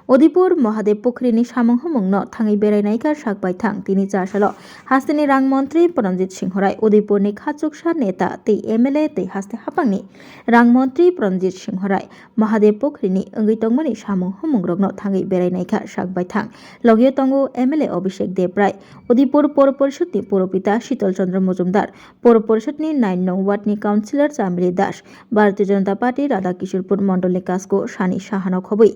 उदिपुर महादेव पुखरीनि सामुं हुमुंनो थाङै बेरायनायखा सागबाय थां तिनि चासाल हास्तेनि रां मंत्री प्रनजित सिंह राय उदयपुरनि खाचुकसा नेता तै एमएलए तै हास्ते हापांनि रां मंत्री प्रनजित सिंह राय महादेव पुखरीनि ओंगैतंमोनि सामुं हुमुंग्रगनो थाङै बेरायनायखा सागबाय थां लगियो तंगो एमएलए अभिषेक देव राय उदयपुर पौर परिषदनि पौरपिता शीतल चंद्र मजुमदार पौर परिषदनि 9 नं वार्डनि काउन्सिलर चामिली दास भारतीय जनता पार्टी राधाकिशोरपुर मण्डलनि कास्को सानि साहानो खबै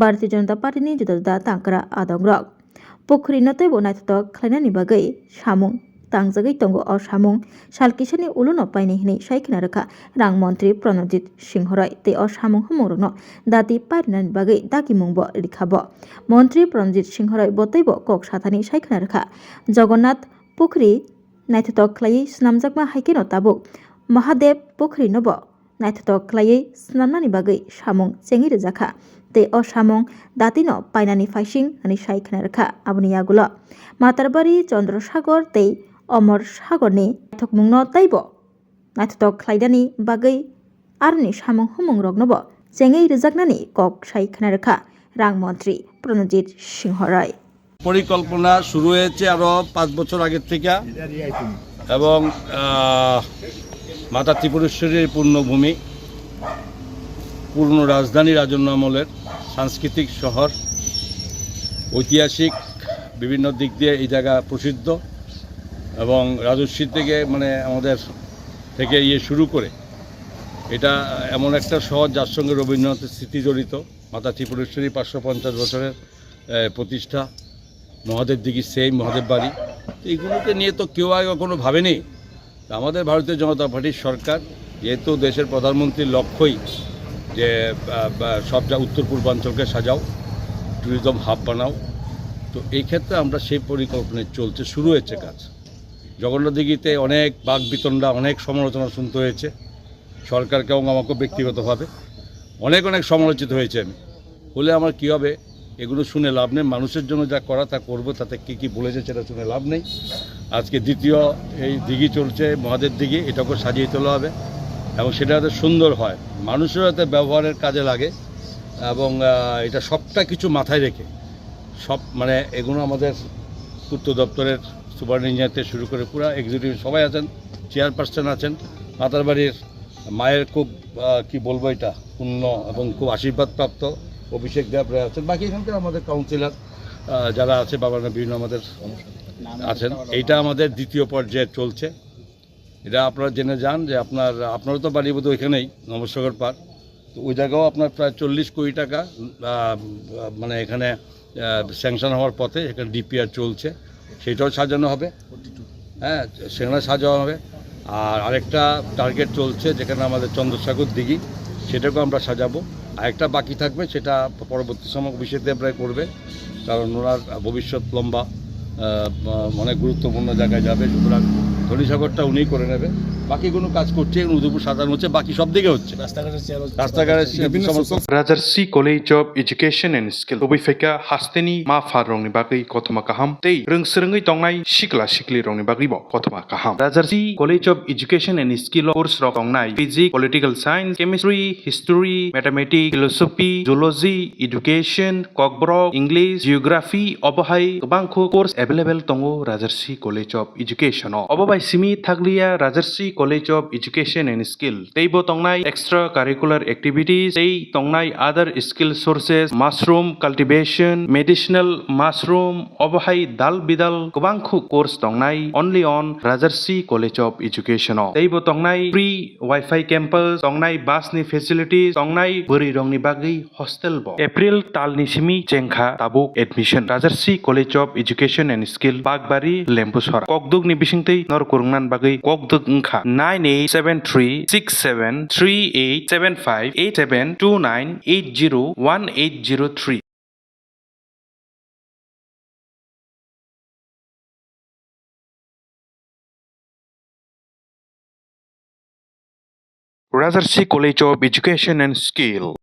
भारतीय जनता पार्टीनि जुदा तांकरा आदंग्रग पुखरीनते बनायथक खालायनायनि बागै सामुं तांजागै तंगो अ सामुं सालकिसानि उलुनो पाइनि हिनै सायखिना रखा रां मंत्री प्रनजित सिंह राय ते अ सामुं हुमुंरनो दाति पारिनानि बागै दाकि मुंबो रिखाबो मंत्री प्रनजित सिंह राय बतैबो कक साथानि सायखिना रखा जगन्नाथ पुखरी नायथक खालायै स्नामजाकमा हाइकेनो ताबुक महादेव पुखरीनोबो नायथक खालायै स्नामनानि बागै सामुं चेङि रोजाखा ते अ सामुं दातिनो पाइनानि फाइसिं अनि सायखिना रखा आबुनि आगुलो मातारबारि चन्द्रसागर ते अमर सागरनि नायथकमुंनो तैबो नायथक खालायदानि बागै आरनि सामुं हुमुंरगनोबो चेङै रोजाकनानि कक सायखिना रखा रां मंत्री প্রণজিৎ সিংহ রায়। পরিকল্পনা শুরু হয়েছে আরও 5 বছর আগের থেকে এবং মাতা ত্রিপুরেশ্বরীর পূর্ণভূমি পূর্ণ রাজধানী রাজন্য আমলের সাংস্কৃতিক শহর ঐতিহাসিক বিভিন্ন দিক দিয়ে এই জায়গা প্রসিদ্ধ এবং রাজস্বী থেকে মানে আমাদের থেকে শুরু করে এটা এমন একটা শহর যার সঙ্গে রবীন্দ্রনাথের স্মৃতি জড়িত মাতা ত্রিপুরেশ্বরী 550 বছরের প্রতিষ্ঠা মহাদেব দিঘি সেই মহাদেব বাড়ি এইগুলোকে নিয়ে তো কেউ আগে কখনো ভাবেনি আমাদের ভারতীয় জনতা পার্টির সরকার যেহেতু দেশের প্রধানমন্ত্রীর লক্ষ্যই যে সব উত্তর পূর্বাঞ্চলকে সাজাও ট্যুরিজম হাব বানাও তো এই ক্ষেত্রে আমরা সেই পরিকল্পনায় চলছে শুরু হয়েছে কাজ জগন্নাথ দিঘিতে অনেক বাক বিতণ্ডা অনেক সমালোচনা শুনতে হয়েছে সরকারকে এবং আমাকে ব্যক্তিগতভাবে অনেক সমালোচিত হয়েছে আমি হলে আমার কী হবে এগুলো শুনে লাভ নেই মানুষের জন্য যা করা তা করবো তাতে কী বলেছে সেটা শুনে লাভ নেই আজকে দ্বিতীয় এই দিঘি চলছে মহাদেব দিঘি এটাকে সাজিয়ে তোলা হবে এবং সেটা যাতে সুন্দর হয় মানুষের যাতে ব্যবহারের কাজে লাগে এবং এটা সবটা কিছু মাথায় রেখে সব মানে এগুলো আমাদের পূর্ত দপ্তরের সুপার ইঞ্জিনিয়ার থেকে শুরু করে পুরো এক্সিকিউটিভ সবাই আছেন চেয়ারপারসন আছেন মাতার বাড়ির মায়ের খুব কি বলবো এটা পূর্ণ এবং খুব আশীর্বাদপ্রাপ্ত অভিষেক দেব রায় আছেন বাকি এখানকার আমাদের কাউন্সিলর যারা আছে বাবারা বিভিন্ন আমাদের আছেন এইটা আমাদের দ্বিতীয় পর্যায়ে চলছে এটা আপনারা জেনে যান যে আপনারও তো বাড়ি বোধ ওইখানেই নমস্কার পার তো ওই জায়গাও আপনার প্রায় 40 কোটি টাকা মানে এখানে স্যাংশন হওয়ার পথে এখানে ডিপিআর চলছে সেটাও সাজানো হবে হ্যাঁ সেখানে সাজানো হবে আর আরেকটা টার্গেট চলছে যেখানে আমাদের চন্দ্রসাগর দিঘি সেটাকেও আমরা সাজাবো আরেকটা বাকি থাকবে সেটা পরবর্তী সময় অভিষেক দেব রায় করবে কারণ ওনার ভবিষ্যৎ লম্বা অনেক গুরুত্বপূর্ণ জায়গায় যাবে সুতরাং ধনীসাগরটা উনিই করে নেবে বাকিগুলো কাজ করছে উদয়পুর সাধারণ হচ্ছে বাকি সব দিকে হচ্ছে রাস্তাঘাটের Rajarsi College of Education and Skill Obifeka Hasteni Ma Farongni Bagi Kotoma Kaham Tei Rungsrungi Tongnai Shikla Shikli Rongni Bagi Bo Kotoma Kaham Rajarsi College of Education and Skill course rok Tongnai Physics Political Science Chemistry History Mathematics Philosophy Zoology Education Kokborok English Geography Obohai Bangko course available Tongo Rajarsi College of Education Obobai Simi Thaglia Rajarsi College of Education and Skill Teibo Tongnai Extra Curricular Activities Tei Tongnai Other Skill Sources Mushroom Cultivation Medicinal Mushroom Obohai Dal Bidal Kubangku Course Tongnai Only on Rajarsi College of Education Teibo Tongnai Free Wi-Fi Campus Tongnai Bus ni Facilities Tongnai Buri Rongni Bagi Hostel Bo April Talni Simi Chengkha Tabuk Admission Rajarsi College of Education and Skill Bagbari Lempusora Kokduk ni Bisingtei Nor Kurungnan Bagi Kokduk Ngkha 987367388729801803 Rajarsi College of Education and Skill